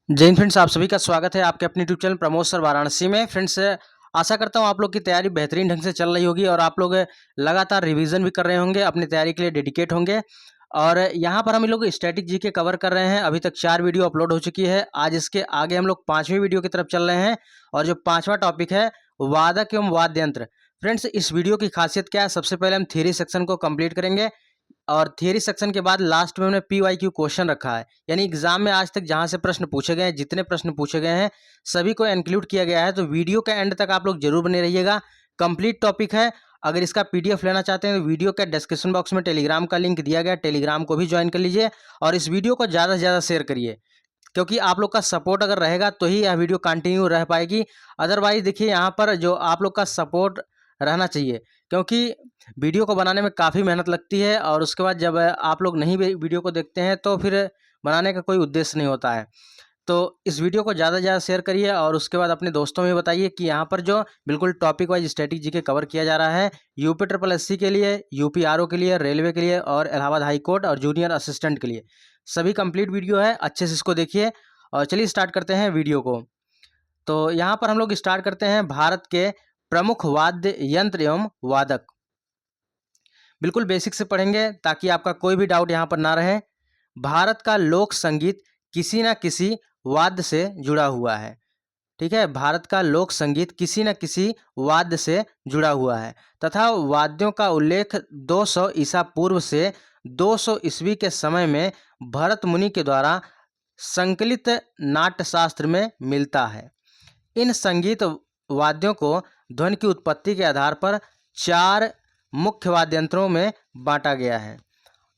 जय हिंद फ्रेंड्स, आप सभी का स्वागत है आपके अपने YouTube channel Pramod sir Varanasi में। फ्रेंड्स, आशा करता हूँ आप लोग की तैयारी बेहतरीन ढंग से चल रही होगी और आप लोग लगातार रिवीजन भी कर रहे होंगे, अपनी तैयारी के लिए डेडिकेट होंगे। और यहाँ पर हम लोग स्टैटिक जीके कवर कर रहे हैं। अभी तक 4 वीडियो अपलोड हो चुकी है। आज इसके आगे हम लोग 5वीं वीडियो की तरफ चल रहे हैं और जो 5वां टॉपिक है वादक एवं वाद्य यंत्र। फ्रेंड्स, इस वीडियो की खासियत क्या है? सबसे पहले हम थ्योरी सेक्शन को कंप्लीट करेंगे और थियरी सेक्शन के बाद लास्ट में हमने PYQ क्वेश्चन रखा है, यानी एग्जाम में आज तक जहां से प्रश्न पूछे गए हैं, जितने प्रश्न पूछे गए हैं सभी को इंक्लूड किया गया है। तो वीडियो के एंड तक आप लोग जरूर बने रहिएगा। कंप्लीट टॉपिक है। अगर इसका PDF लेना चाहते हैं तो वीडियो के डिस्क्रिप्शन बॉक्स में टेलीग्राम का लिंक दिया गया है, टेलीग्राम को भी ज्वाइन कर लीजिए और इस वीडियो को ज़्यादा से ज़्यादा शेयर करिए, क्योंकि आप लोग का सपोर्ट अगर रहेगा तो ही यह वीडियो कंटिन्यू रह पाएगी। अदरवाइज देखिए, यहाँ पर जो आप लोग का सपोर्ट रहना चाहिए, क्योंकि वीडियो को बनाने में काफ़ी मेहनत लगती है और उसके बाद जब आप लोग नहीं वीडियो को देखते हैं तो फिर बनाने का कोई उद्देश्य नहीं होता है। तो इस वीडियो को ज़्यादा से ज़्यादा शेयर करिए और उसके बाद अपने दोस्तों में बताइए कि यहाँ पर जो बिल्कुल topic wise static GK cover किया जा रहा है, यूपी ट्रिपल एससी के लिए, यूपी RO के लिए, रेलवे के लिए और इलाहाबाद हाई कोर्ट और जूनियर असिस्टेंट के लिए सभी कंप्लीट वीडियो है। अच्छे से इसको देखिए और चलिए स्टार्ट करते हैं वीडियो को। तो यहाँ पर हम लोग स्टार्ट करते हैं भारत के प्रमुख वाद्य यंत्र एवं वादक। बिल्कुल बेसिक से पढ़ेंगे ताकि आपका कोई भी डाउट यहाँ पर ना रहे। भारत का लोक संगीत किसी न किसी वाद्य से जुड़ा हुआ है। ठीक है, भारत का लोक संगीत किसी न किसी वाद्य से जुड़ा हुआ है तथा वाद्यों का उल्लेख 200 ईसा पूर्व से 200 ईस्वी के समय में भरत मुनि के द्वारा संकलित नाट्यशास्त्र में मिलता है। इन संगीत वाद्यों को ध्वनि की उत्पत्ति के आधार पर 4 मुख्य वाद्य यंत्रों में बांटा गया है।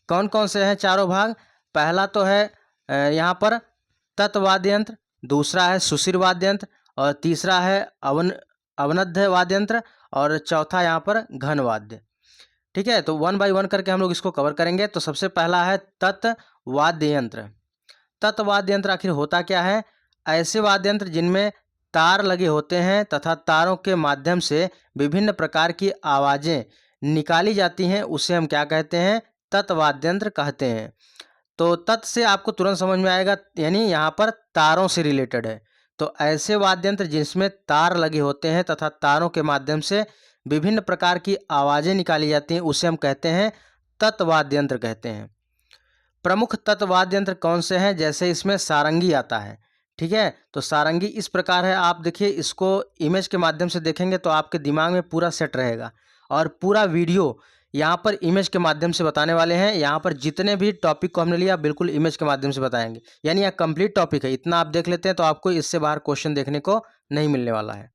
कौन कौन से हैं चारों भाग? पहला तो है यहाँ पर तत्वाद्य यंत्र, दूसरा है सुशिर वाद्य यंत्र और तीसरा है अवनद्ध वाद्य यंत्र और चौथा यहाँ पर घन वाद्य। ठीक है, तो 1 बाय 1 करके हम लोग इसको कवर करेंगे। तो सबसे पहला है तत्वाद्य यंत्र। तत्वाद्य यंत्र आखिर होता क्या है? ऐसे वाद्य यंत्र जिनमें तार लगे होते हैं तथा तारों के माध्यम से विभिन्न प्रकार की आवाज़ें निकाली जाती हैं, उसे हम क्या कहते हैं? तत्वाद्य यंत्र कहते हैं। तो तत् से आपको तुरंत समझ में आएगा, यानी यहाँ पर तारों से रिलेटेड है। तो ऐसे वाद्य यंत्र जिसमें तार लगे होते हैं तथा तारों के माध्यम से विभिन्न प्रकार की आवाज़ें निकाली जाती हैं, उसे हम कहते हैं तत्वाद्य यंत्र कहते हैं। प्रमुख तत्वाद्य यंत्र कौन से हैं? जैसे इसमें सारंगी आता है। ठीक है, तो सारंगी इस प्रकार है, आप देखिए इसको इमेज के माध्यम से देखेंगे तो आपके दिमाग में पूरा सेट रहेगा और पूरा वीडियो यहाँ पर इमेज के माध्यम से बताने वाले हैं। यहाँ पर जितने भी टॉपिक को हमने लिया बिल्कुल इमेज के माध्यम से बताएंगे, यानी यह कंप्लीट टॉपिक है। इतना आप देख लेते हैं तो आपको इससे बाहर क्वेश्चन देखने को नहीं मिलने वाला है।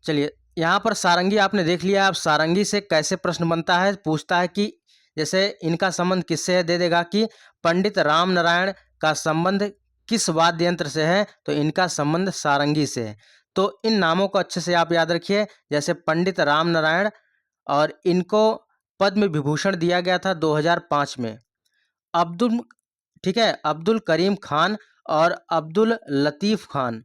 चलिए, यहाँ पर सारंगी आपने देख लिया। अब सारंगी से कैसे प्रश्न बनता है? पूछता है कि जैसे इनका संबंध किससे है, दे देगा कि पंडित राम नारायण का संबंध किस वाद्य यंत्र से है, तो इनका संबंध सारंगी से है। तो इन नामों को अच्छे से आप याद रखिए। जैसे पंडित राम नारायण, और इनको पद्म विभूषण दिया गया था 2005 में। अब्दुल ठीक है, अब्दुल करीम खान और अब्दुल लतीफ़ खान,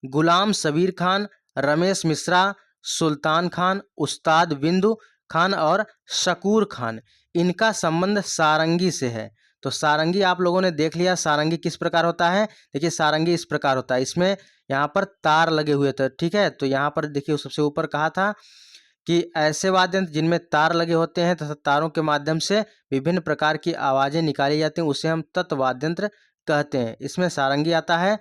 गुलाम सबीर खान, रमेश मिश्रा, सुल्तान खान, उस्ताद बिंदु खान और शकूर खान, इनका संबंध सारंगी से है। तो सारंगी आप लोगों ने देख लिया। सारंगी किस प्रकार होता है? देखिए, सारंगी इस प्रकार होता है, इसमें यहाँ पर तार लगे हुए थे। ठीक है, तो यहाँ पर देखिए सबसे ऊपर कहा था कि ऐसे वाद्य यंत्र जिनमें तार लगे होते हैं तथा तारों के माध्यम से विभिन्न प्रकार की आवाज़ें निकाली जाती हैं, उसे हम तत्वाद्य यंत्र कहते हैं। इसमें सारंगी आता है।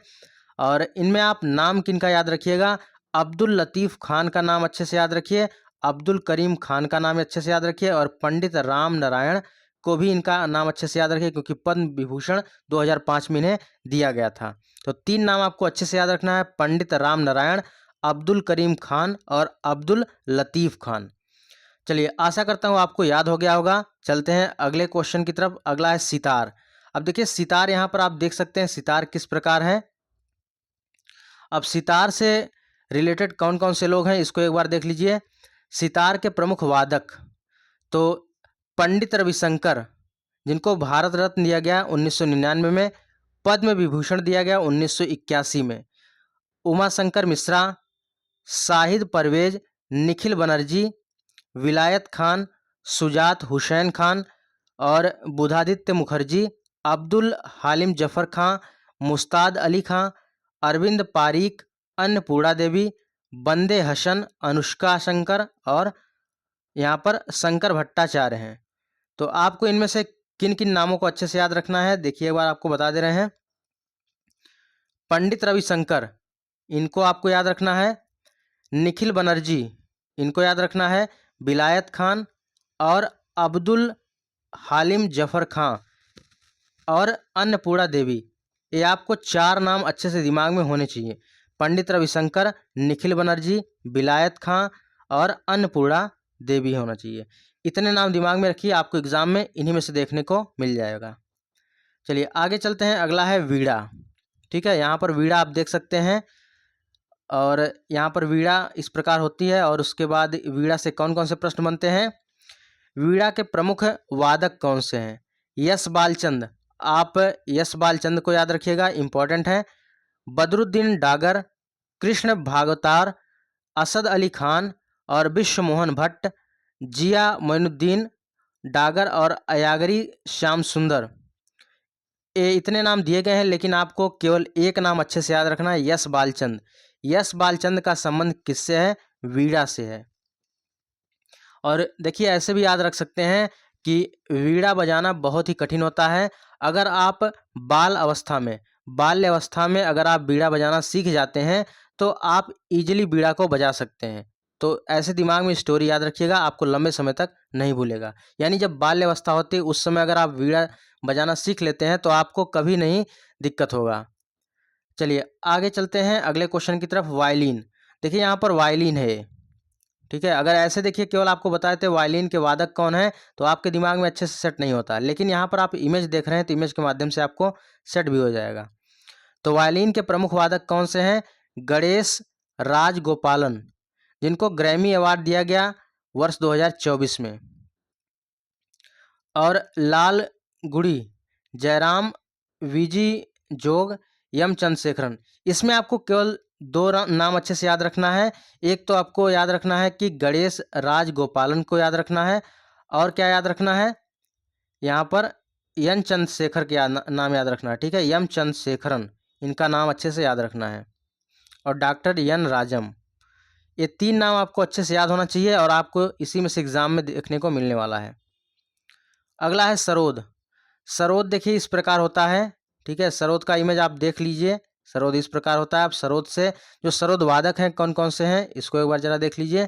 और इनमें आप नाम किनका याद रखिएगा? अब्दुल लतीफ़ खान का नाम अच्छे से याद रखिए, अब्दुल करीम खान का नाम अच्छे से याद रखिए और पंडित राम नारायण को भी इनका नाम अच्छे से याद रखिए, क्योंकि पद्म विभूषण 2005 में इन्हें दिया गया था। तो 3 नाम आपको अच्छे से याद रखना है, पंडित राम नारायण, अब्दुल करीम खान और अब्दुल लतीफ़ खान। चलिए, आशा करता हूँ आपको याद हो गया होगा। चलते हैं अगले क्वेश्चन की तरफ। अगला है सितार। अब देखिए सितार, यहाँ पर आप देख सकते हैं सितार किस प्रकार है। अब सितार से रिलेटेड कौन कौन से लोग हैं इसको एक बार देख लीजिए। सितार के प्रमुख वादक तो पंडित रविशंकर, जिनको भारत रत्न दिया गया 1999 में, पद्म विभूषण दिया गया 1981 में, उमाशंकर मिश्रा, शाहिद परवेज, निखिल बनर्जी, विलायत खान, सुजात हुसैन खान और बुधादित्य मुखर्जी, अब्दुल हालिम जफ़र खां, मुस्ताद अली खां, अरविंद पारीक, अन्नपूर्णा देवी, बंदे हसन, अनुष्का शंकर और यहाँ पर शंकर भट्टाचार्य हैं। तो आपको इनमें से किन किन नामों को अच्छे से याद रखना है, देखिए एक बार आपको बता दे रहे हैं। पंडित रविशंकर, इनको आपको याद रखना है। निखिल बनर्जी, इनको याद रखना है। विलायत खान और अब्दुल हालिम जफर खां और अन्नपूर्णा देवी। ये आपको 4 नाम अच्छे से दिमाग में होने चाहिए। पंडित रविशंकर, निखिल बनर्जी, विलायत खां और अन्नपूर्णा देवी होना चाहिए। इतने नाम दिमाग में रखिए, आपको एग्जाम में इन्हीं में से देखने को मिल जाएगा। चलिए आगे चलते हैं। अगला है वीणा। ठीक है, यहाँ पर वीणा आप देख सकते हैं और यहाँ पर वीणा इस प्रकार होती है। और उसके बाद वीणा से कौन कौन से प्रश्न बनते हैं। वीणा के प्रमुख वादक कौन से हैं। यश बालचंद, आप यश बालचंद को याद रखिएगा, इंपॉर्टेंट है। बदरुद्दीन डागर, कृष्ण भागवतार, असद अली खान और विश्व मोहन भट्ट, जिया मोइनुद्दीन डागर और अयागरी श्याम सुंदर। ये इतने नाम दिए गए हैं, लेकिन आपको केवल एक नाम अच्छे से याद रखना है, यश बालचंद। यश बालचंद का संबंध किससे है, वीणा से है। और देखिए ऐसे भी याद रख सकते हैं कि वीणा बजाना बहुत ही कठिन होता है। अगर आप बाल्य अवस्था में अगर आप वीणा बजाना सीख जाते हैं तो आप इजीली वीणा को बजा सकते हैं। तो ऐसे दिमाग में स्टोरी याद रखिएगा, आपको लंबे समय तक नहीं भूलेगा। यानी जब बाल्य अवस्था होती है उस समय अगर आप वीणा बजाना सीख लेते हैं तो आपको कभी नहीं दिक्कत होगा। चलिए आगे चलते हैं अगले क्वेश्चन की तरफ। वायलिन, देखिए यहाँ पर वायलिन है। ठीक है, अगर ऐसे देखिए केवल आपको बताए थे वायलिन के वादक कौन है तो आपके दिमाग में अच्छे से सेट नहीं होता, लेकिन यहाँ पर आप इमेज देख रहे हैं तो इमेज के माध्यम से आपको सेट भी हो जाएगा। तो वायलिन के प्रमुख वादक कौन से हैं। गणेश राजगोपालन, जिनको ग्रैमी अवार्ड दिया गया वर्ष 2024 में। और लाल गुड़ी, जयराम विजी जोग, यम चंद्रशेखरन। इसमें आपको केवल 2 नाम अच्छे से याद रखना है। एक तो आपको याद रखना है कि गणेश राजगोपालन को याद रखना है, और क्या याद रखना है, यहाँ पर यम चंद्रशेखर के नाम याद रखना है। ठीक है, यम चंद्रशेखरन, इनका नाम अच्छे से याद रखना है। और डॉक्टर एन राजम। ये 3 नाम आपको अच्छे से याद होना चाहिए और आपको इसी में से एग्जाम में देखने को मिलने वाला है। अगला है सरोद। सरोद देखिए इस प्रकार होता है। ठीक है, सरोद का इमेज आप देख लीजिए। सरोद इस प्रकार होता है। आप सरोद से जो सरोद वादक हैं कौन कौन से हैं इसको एक बार जरा देख लीजिए।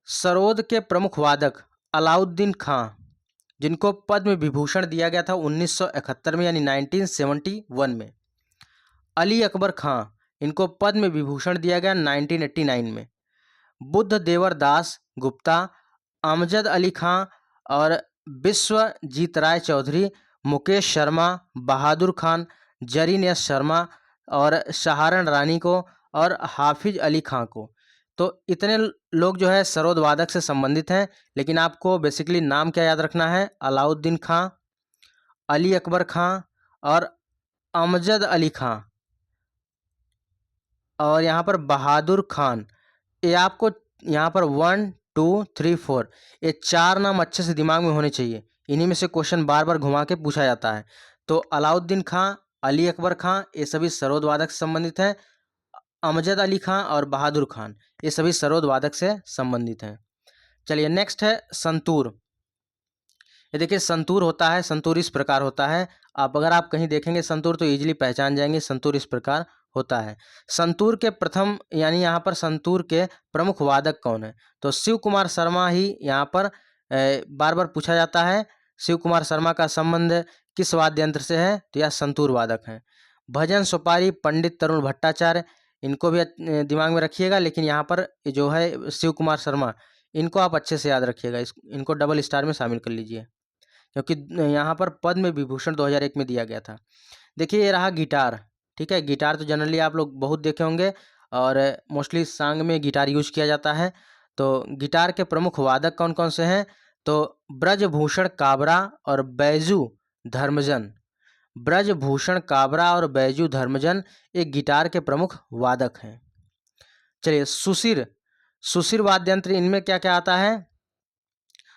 सरोद के प्रमुख वादक अलाउद्दीन खां, जिनको पद्म विभूषण दिया गया था 1971 में यानी 1971 में। अली अकबर खां, इनको पद्म विभूषण दिया गया 1989 में। बुद्ध देवर दास गुप्ता, अमजद अली खां और विश्वजीत राय चौधरी, मुकेश शर्मा, बहादुर खान, जरीन एस शर्मा और सहारण रानी को और हाफिज अली खां को। तो इतने लोग जो है सरोद वादक से संबंधित हैं, लेकिन आपको बेसिकली नाम क्या याद रखना है, अलाउद्दीन खां, अली अकबर खां और अमजद अली खां और यहाँ पर बहादुर खान। ये आपको यहाँ पर 1 2 3 4 ये 4 नाम अच्छे से दिमाग में होने चाहिए। इन्हीं में से क्वेश्चन बार बार घुमा के पूछा जाता है। तो अलाउद्दीन खां, अली अकबर खां, ये सभी सरोद वादक से संबंधित हैं। अमजद अली खां और बहादुर खान, ये सभी सरोद वादक से संबंधित हैं। चलिए नेक्स्ट है संतूर। ये देखिए संतूर होता है, संतूर इस प्रकार होता है। अगर आप कहीं देखेंगे संतूर तो इजीली पहचान जाएंगे, संतूर इस प्रकार होता है। संतूर के प्रथम यानी यहाँ पर संतूर के प्रमुख वादक कौन है, तो शिव कुमार शर्मा ही यहाँ पर बार बार पूछा जाता है। शिव कुमार शर्मा का संबंध किस वाद्य यंत्र से है, तो यह संतूर वादक हैं। भजन सुपारी पंडित तरुण भट्टाचार्य, इनको भी दिमाग में रखिएगा, लेकिन यहाँ पर जो है शिव कुमार शर्मा, इनको आप अच्छे से याद रखिएगा, इनको डबल स्टार में शामिल कर लीजिए, क्योंकि यहाँ पर पद्म विभूषण 2001 में दिया गया था। देखिए ये रहा गिटार। ठीक है, गिटार तो जनरली आप लोग बहुत देखे होंगे और मोस्टली सॉन्ग में गिटार यूज किया जाता है। तो गिटार के प्रमुख वादक कौन कौन से हैं, तो ब्रजभूषण काबरा और बैजू धर्मजन। ब्रजभूषण काबरा और बैजू धर्मजन एक गिटार के प्रमुख वादक हैं। चलिए सुशिर, सुशिर वाद्य यंत्र, इनमें क्या क्या आता है।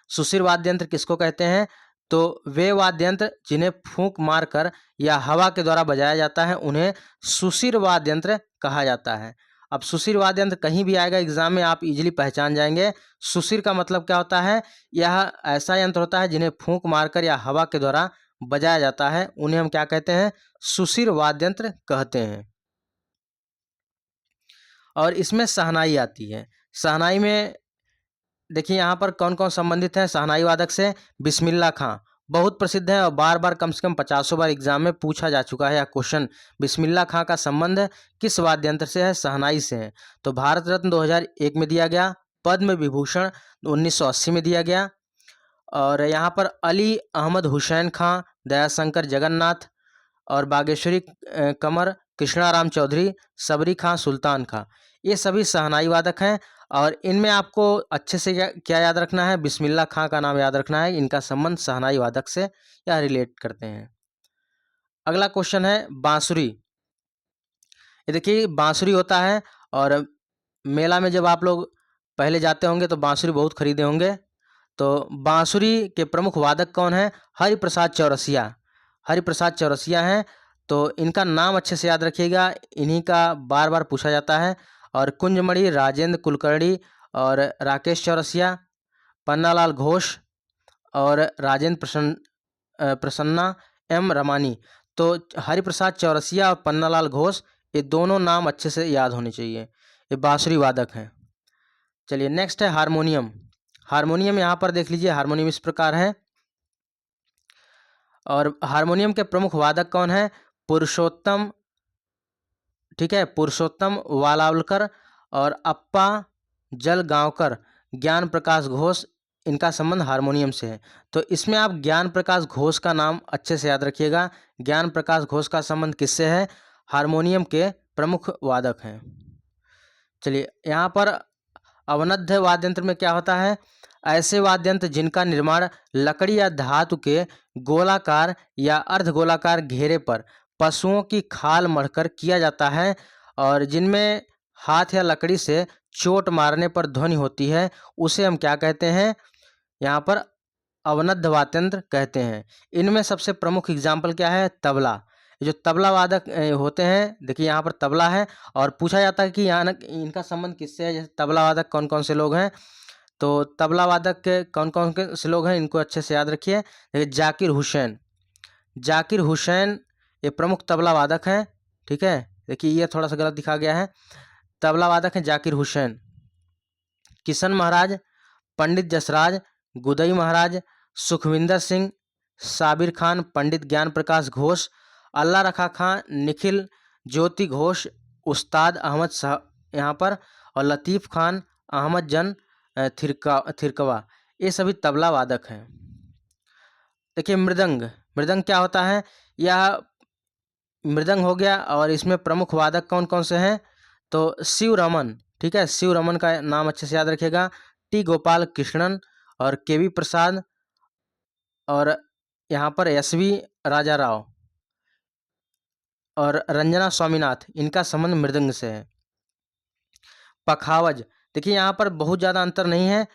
सुशिर वाद्य यंत्र किसको कहते हैं, तो वे वाद्य यंत्र जिन्हें फूंक मारकर या हवा के द्वारा बजाया जाता है उन्हें सुशिर वाद्य यंत्र कहा जाता है। अब सुशिर वाद्य यंत्र कहीं भी आएगा एग्जाम में, आप इजीली पहचान जाएंगे। सुशिर का मतलब क्या होता है? यह ऐसा यंत्र होता है जिन्हें फूंक मारकर या हवा के द्वारा बजाया जाता है, उन्हें हम क्या कहते हैं? सुशिर वाद्य यंत्र कहते हैं। और इसमें शहनाई आती है। शहनाई में देखिए यहाँ पर कौन कौन संबंधित है शहनाई वादक से? बिस्मिल्लाह खां बहुत प्रसिद्ध है और बार बार कम से कम 50 बार एग्जाम में पूछा जा चुका है यह क्वेश्चन। बिस्मिल्लाह खां का संबंध किस वाद्य यंत्र से है? शहनाई से है। तो भारत रत्न 2001 में दिया गया, पद्म विभूषण 1980 में दिया गया। और यहाँ पर अली अहमद हुसैन खां, दयाशंकर जगन्नाथ और बागेश्वरी कमर, कृष्णाराम चौधरी, सबरी खां, सुल्तान खां, ये सभी शहनाई वादक हैं। और इनमें आपको अच्छे से क्या याद रखना है? बिस्मिल्लाह खां का नाम याद रखना है। इनका संबंध शहनाई वादक से या रिलेट करते हैं। अगला क्वेश्चन है बांसुरी। ये देखिए बांसुरी होता है और मेला में जब आप लोग पहले जाते होंगे तो बांसुरी बहुत खरीदे होंगे। तो बांसुरी के प्रमुख वादक कौन है? हरिप्रसाद चौरसिया। हरिप्रसाद चौरसिया हैं। तो इनका नाम अच्छे से याद रखिएगा, इन्हीं का बार बार पूछा जाता है। और कुंजमणि राजेंद्र कुलकर्णी और राकेश चौरसिया, पन्नालाल घोष और राजेंद्र प्रसन्ना एम रमानी। तो हरिप्रसाद चौरसिया और पन्नालाल घोष, ये दोनों नाम अच्छे से याद होने चाहिए। ये बांसुरी वादक हैं। चलिए नेक्स्ट है हारमोनियम। हारमोनियम यहाँ पर देख लीजिए, हारमोनियम इस प्रकार है। और हारमोनियम के प्रमुख वादक कौन है? पुरुषोत्तम, ठीक है, पुरुषोत्तम वालावलकर और अप्पा जलगांवकर, ज्ञान प्रकाश घोष, इनका संबंध हारमोनियम से है। तो इसमें आप ज्ञान प्रकाश घोष का नाम अच्छे से याद रखिएगा। ज्ञान प्रकाश घोष का संबंध किससे है? हारमोनियम के प्रमुख वादक हैं। चलिए यहाँ पर अवनद्ध वाद्य यंत्र में क्या होता है? ऐसे वाद्य यंत्र जिनका निर्माण लकड़ी या धातु के गोलाकार या अर्धगोलाकार घेरे पर पशुओं की खाल मढ़कर किया जाता है और जिनमें हाथ या लकड़ी से चोट मारने पर ध्वनि होती है, उसे हम क्या कहते हैं? यहाँ पर अवनद्ध वाद्य यंत्र कहते हैं। इनमें सबसे प्रमुख एग्जाम्पल क्या है? तबला। जो तबला वादक होते हैं, देखिए यहाँ पर तबला है और पूछा जाता है कि यहाँ इनका संबंध किससे है। जैसे तबला वादक कौन कौन से लोग हैं? तो तबला वादक के कौन कौन के से लोग हैं, इनको अच्छे से याद रखिए। देखिए जाकिर हुसैन, जाकिर हुसैन ये प्रमुख तबला वादक हैं, ठीक है। देखिए ये थोड़ा सा गलत दिखा गया है, तबला वादक हैं जाकिर हुसैन। किशन महाराज, पंडित जसराज, गुदई महाराज, सुखविंदर सिंह, साबिर खान, पंडित ज्ञान प्रकाश घोष, अल्लाह रखा खां, निखिल ज्योति घोष, उस्ताद अहमद शाह यहाँ पर, और लतीफ़ खान, अहमद जन थिरकवा, ये सभी तबला वादक हैं। देखिए मृदंग, मृदंग क्या होता है? यह मृदंग हो गया और इसमें प्रमुख वादक कौन कौन से हैं? तो शिव रमन, ठीक है, शिव रमन का नाम अच्छे से याद रखिएगा। टी गोपाल कृष्णन और के वी प्रसाद और यहाँ पर एस वी राजा राव और रंजना स्वामीनाथ, इनका संबंध मृदंग से है। पखावज, देखिए यहाँ पर बहुत ज़्यादा अंतर नहीं है,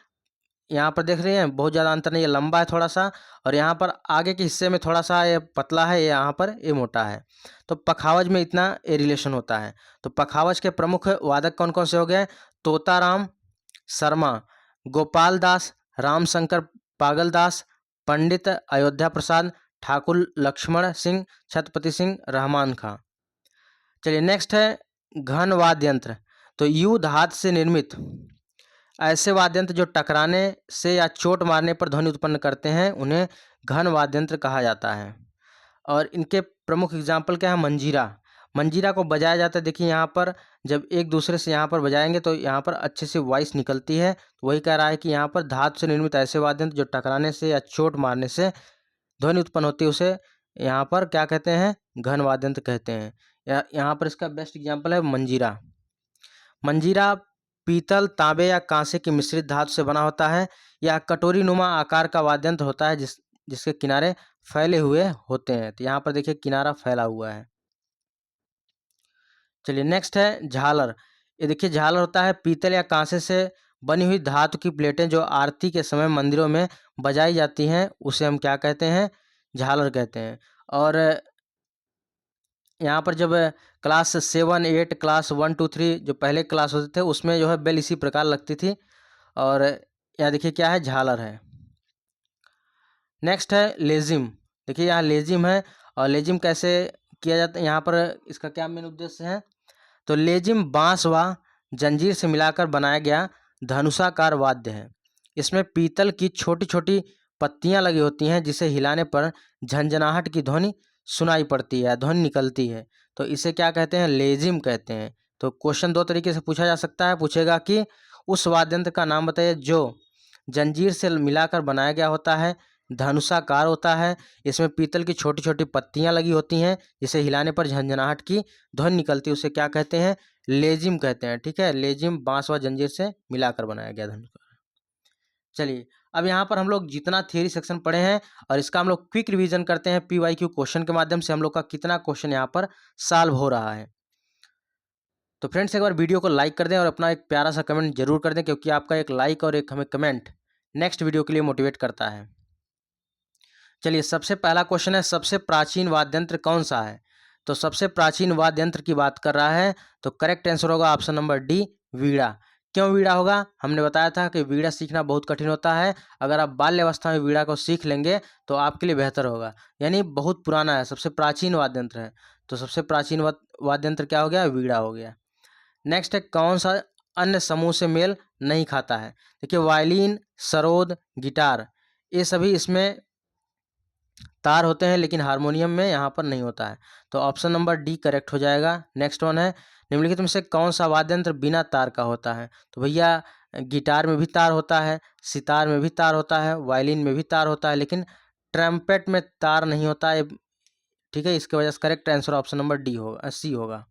यहाँ पर देख रहे हैं बहुत ज़्यादा अंतर नहीं है, लंबा है थोड़ा सा, और यहाँ पर आगे के हिस्से में थोड़ा सा ये पतला है, ये यहाँ पर ये मोटा है। तो पखावज में इतना ये रिलेशन होता है। तो पखावज के प्रमुख वादक कौन कौन से हो गए? तोताराम शर्मा, गोपाल दास, रामशंकर पागलदास, पंडित अयोध्या प्रसाद, ठाकुर लक्ष्मण सिंह, छत्रपति सिंह, रहमान खां। चलिए नेक्स्ट है घन वाद्य यंत्र। तो युद्ध हाथ से निर्मित ऐसे वाद्य यंत्र जो टकराने से या चोट मारने पर ध्वनि उत्पन्न करते हैं, उन्हें घन वाद्य यंत्र कहा जाता है। और इनके प्रमुख एग्जाम्पल क्या है? मंजीरा, मंजीरा को बजाया जाता है। देखिए यहाँ पर जब एक दूसरे से यहाँ पर बजाएंगे तो यहाँ पर अच्छे से वॉइस निकलती है। तो वही कह रहा है कि यहाँ पर धातु से निर्मित ऐसे वाद्य यंत्र जो टकराने से या चोट मारने से ध्वनि उत्पन्न होती है, उसे यहाँ पर क्या कहते हैं? घन वाद्य यंत्र कहते हैं। यहाँ पर इसका बेस्ट एग्जाम्पल है मंजीरा। मंजीरा पीतल, तांबे या कांसे की मिश्रित धातु से बना होता है। यह कटोरी नुमा आकार का वाद्य यंत्र होता है जिसके किनारे फैले हुए होते हैं। तो यहाँ पर देखिए किनारा फैला हुआ है। चलिए नेक्स्ट है झालर। ये देखिए झालर होता है पीतल या कांसे से बनी हुई धातु की प्लेटें जो आरती के समय मंदिरों में बजाई जाती हैं उसे हम क्या कहते हैं? झालर कहते हैं। और यहाँ पर जब क्लास 7, 8, क्लास 1, 2, 3 जो पहले क्लास होते थे उसमें जो है बेल इसी प्रकार लगती थी। और यहाँ देखिए क्या है? झालर है। नेक्स्ट है लेजिम। देखिए यहाँ लेजिम है और लेजिम कैसे किया जाता है, यहाँ पर इसका क्या मेन उद्देश्य है? तो लेजिम बांस व जंजीर से मिलाकर बनाया गया धनुषाकार वाद्य है। इसमें पीतल की छोटी छोटी पत्तियां लगी होती हैं जिसे हिलाने पर झंझनाहट की ध्वनि सुनाई पड़ती है, ध्वनि निकलती है। तो इसे क्या कहते हैं? लेजिम कहते हैं। तो क्वेश्चन दो तरीके से पूछा जा सकता है। पूछेगा कि उस वाद्य यंत्र का नाम बताइए जो जंजीर से मिलाकर बनाया गया होता है, धनुषाकार होता है, इसमें पीतल की छोटी छोटी पत्तियां लगी होती हैं जिसे हिलाने पर झंझनाहट की ध्वनि निकलती है, उसे क्या कहते हैं? लेजिम कहते हैं। ठीक है, लेजिम बांस व जंजीर से मिलाकर बनाया गया धनुषाकार। चलिए अब यहाँ पर हम लोग जितना थियरी सेक्शन पढ़े हैं और इसका हम लोग क्विक रिवीजन करते हैं PYQ क्वेश्चन के माध्यम से हम लोग का कितना क्वेश्चन यहाँ पर सॉल्व हो रहा है। तो फ्रेंड्स एक बार वीडियो को लाइक कर दें और अपना एक प्यारा सा कमेंट जरूर कर दें, क्योंकि आपका एक लाइक और एक हमें कमेंट नेक्स्ट वीडियो के लिए मोटिवेट करता है। चलिए सबसे पहला क्वेश्चन है, सबसे प्राचीन वाद्य यंत्र कौन सा है? तो सबसे प्राचीन वाद्य यंत्र की बात कर रहा है तो करेक्ट आंसर होगा ऑप्शन नंबर डी, वीणा। क्यों वीणा होगा? हमने बताया था कि वीणा सीखना बहुत कठिन होता है। अगर आप बाल्यावस्था में वीणा को सीख लेंगे तो आपके लिए बेहतर होगा। यानी बहुत पुराना है, सबसे प्राचीन वाद्य यंत्र है। तो सबसे प्राचीन वाद्य यंत्र क्या हो गया? वीणा हो गया। नेक्स्ट है, कौन सा अन्य समूह से मेल नहीं खाता है? देखिए वायलिन, सरोद, गिटार, ये सभी इसमें तार होते हैं लेकिन हारमोनियम में यहाँ पर नहीं होता है। तो ऑप्शन नंबर डी करेक्ट हो जाएगा। नेक्स्ट वन है, निम्नलिखित में से कौन सा वाद्य यंत्र बिना तार का होता है? तो भैया गिटार में भी तार होता है, सितार में भी तार होता है, वायलिन में भी तार होता है, लेकिन ट्रम्पेट में तार नहीं होता है। ठीक है, इसके वजह से correct answer option number D होगा, सी होगा।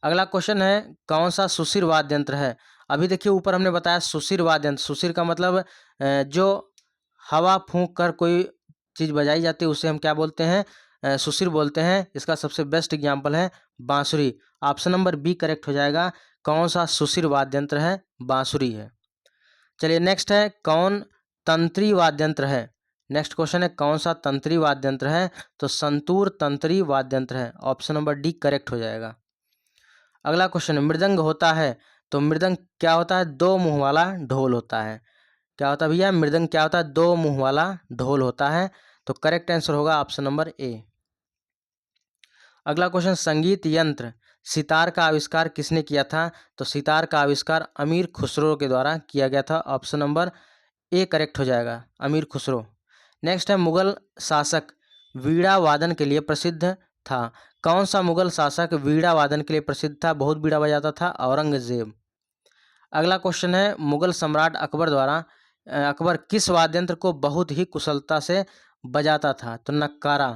अगला क्वेश्चन है, कौन सा सुशिर वाद्य यंत्र है? अभी देखिए ऊपर हमने बताया सुशिर वाद्य यंत्र। सुशिर का मतलब जो हवा फूंक कर कोई चीज़ बजाई जाती है उसे हम क्या बोलते हैं? सुशिर बोलते हैं। इसका सबसे बेस्ट एग्जाम्पल है बांसुरी। ऑप्शन नंबर बी करेक्ट हो जाएगा। कौन सा सुशिर वाद्य यंत्र है? बांसुरी है। चलिए नेक्स्ट है, कौन तंत्री वाद्य यंत्र है? नेक्स्ट क्वेश्चन है, कौन सा तंत्री वाद्य यंत्र है? तो संतूर तंत्री वाद्य यंत्र है। ऑप्शन नंबर डी करेक्ट हो जाएगा। अगला क्वेश्चन, मृदंग होता है तो मृदंग क्या होता है? दो मुंह वाला ढोल होता है। क्या होता है भैया? मृदंग क्या होता है? दो मुंह वाला ढोल होता है। तो करेक्ट आंसर होगा ऑप्शन नंबर ए। अगला क्वेश्चन, संगीत यंत्र सितार का आविष्कार किसने किया था? तो सितार का आविष्कार अमीर खुसरो के द्वारा किया गया था। ऑप्शन नंबर ए करेक्ट हो जाएगा, अमीर खुसरो। नेक्स्ट है, मुगल शासक वीणा वादन के लिए प्रसिद्ध था। कौन सा मुगल शासक वीणा वादन के लिए प्रसिद्ध था, बहुत वीणा बजाता था? औरंगजेब। अगला क्वेश्चन है, मुगल सम्राट अकबर द्वारा अकबर किस वाद्य यंत्र को बहुत ही कुशलता से बजाता था? तो नक्कारा।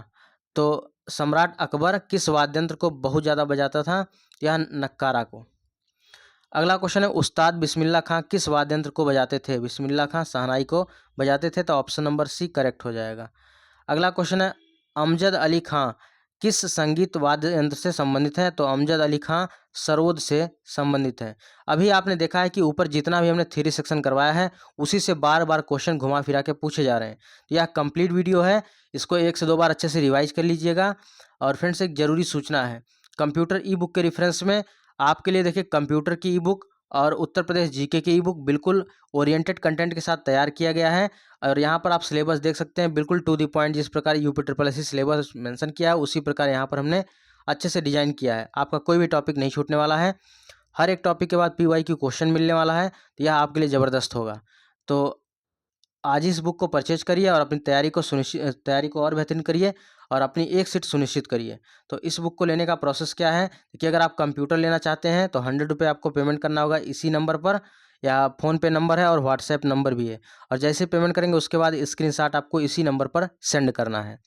तो सम्राट अकबर किस वाद्य यंत्र को बहुत ज़्यादा बजाता था? यह नक्कारा को। अगला क्वेश्चन है, उस्ताद बिस्मिल्लाह खां किस वाद्य यंत्र को बजाते थे? बिस्मिल्लाह खां शहनाई को बजाते थे। तो ऑप्शन नंबर सी करेक्ट हो जाएगा। अगला क्वेश्चन है, अमजद अली खां किस संगीत वाद्य यंत्र से संबंधित है? तो अमजद अली खां सरोद से संबंधित है। अभी आपने देखा है कि ऊपर जितना भी हमने थ्योरी सेक्शन करवाया है उसी से बार बार क्वेश्चन घुमा फिरा के पूछे जा रहे हैं। तो यह कंप्लीट वीडियो है, इसको 1 से 2 बार अच्छे से रिवाइज कर लीजिएगा। और फ्रेंड्स एक जरूरी सूचना है, कंप्यूटर ई बुक के रेफरेंस में आपके लिए देखिए कंप्यूटर की ई बुक और उत्तर प्रदेश जीके की ई बुक बिल्कुल ओरिएंटेड कंटेंट के साथ तैयार किया गया है। और यहाँ पर आप सिलेबस देख सकते हैं, बिल्कुल टू द पॉइंट। जिस प्रकार UP SSC सिलेबस मेंशन किया है उसी प्रकार यहाँ पर हमने अच्छे से डिजाइन किया है। आपका कोई भी टॉपिक नहीं छूटने वाला है, हर एक टॉपिक के बाद PYQ क्वेश्चन मिलने वाला है। तो यह आपके लिए ज़बरदस्त होगा। तो आज ही इस बुक को परचेज करिए और अपनी तैयारी को और बेहतरीन करिए और अपनी एक सीट सुनिश्चित करिए। तो इस बुक को लेने का प्रोसेस क्या है कि अगर आप कंप्यूटर लेना चाहते हैं तो 100 रुपये आपको पेमेंट करना होगा इसी नंबर पर, या फ़ोनपे नंबर है और व्हाट्सएप नंबर भी है। और जैसे पेमेंट करेंगे उसके बाद स्क्रीनशॉट आपको इसी नंबर पर सेंड करना है।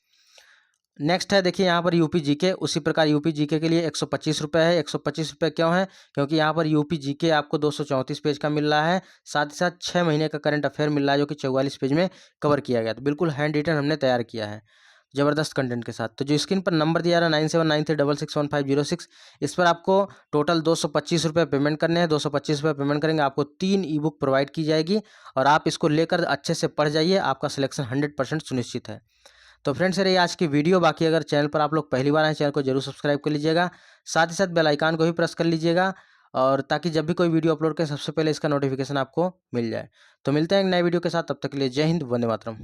नेक्स्ट है, देखिए यहाँ पर यूपी जीके, उसी प्रकार यूपी जीके के लिए 125 रुपये है। 125 रुपये क्यों है? क्योंकि यहाँ पर यूपी जीके आपको 234 पेज का मिल रहा है, साथ ही साथ 6 महीने का करंट अफेयर मिल रहा है जो कि 44 पेज में कवर किया गया। तो बिल्कुल हैंड रिटन हमने तैयार किया है। ज़बरदस्त कंटेंट के साथ। तो जो स्क्रीन पर नंबर दिया रहा है 9793661506, इस पर आपको टोटल 225 रुपये पेमेंट करने हैं। 225 रुपये पेमेंट करेंगे, आपको 3 ई बुक प्रोवाइड की जाएगी और आप इसको लेकर अच्छे से पढ़ जाइए, आपका सिलेक्शन 100% सुनिश्चित है। तो फ्रेंड्स, ये रही आज की वीडियो। बाकी अगर चैनल पर आप लोग पहली बार आए, चैनल को जरूर सब्सक्राइब कर लीजिएगा, साथ ही साथ बेल आइकन को भी प्रेस कर लीजिएगा, और ताकि जब भी कोई वीडियो अपलोड करें सबसे पहले इसका नोटिफिकेशन आपको मिल जाए। तो मिलते हैं एक नए वीडियो के साथ, तब तक के लिए जय हिंद, वंदे मातरम।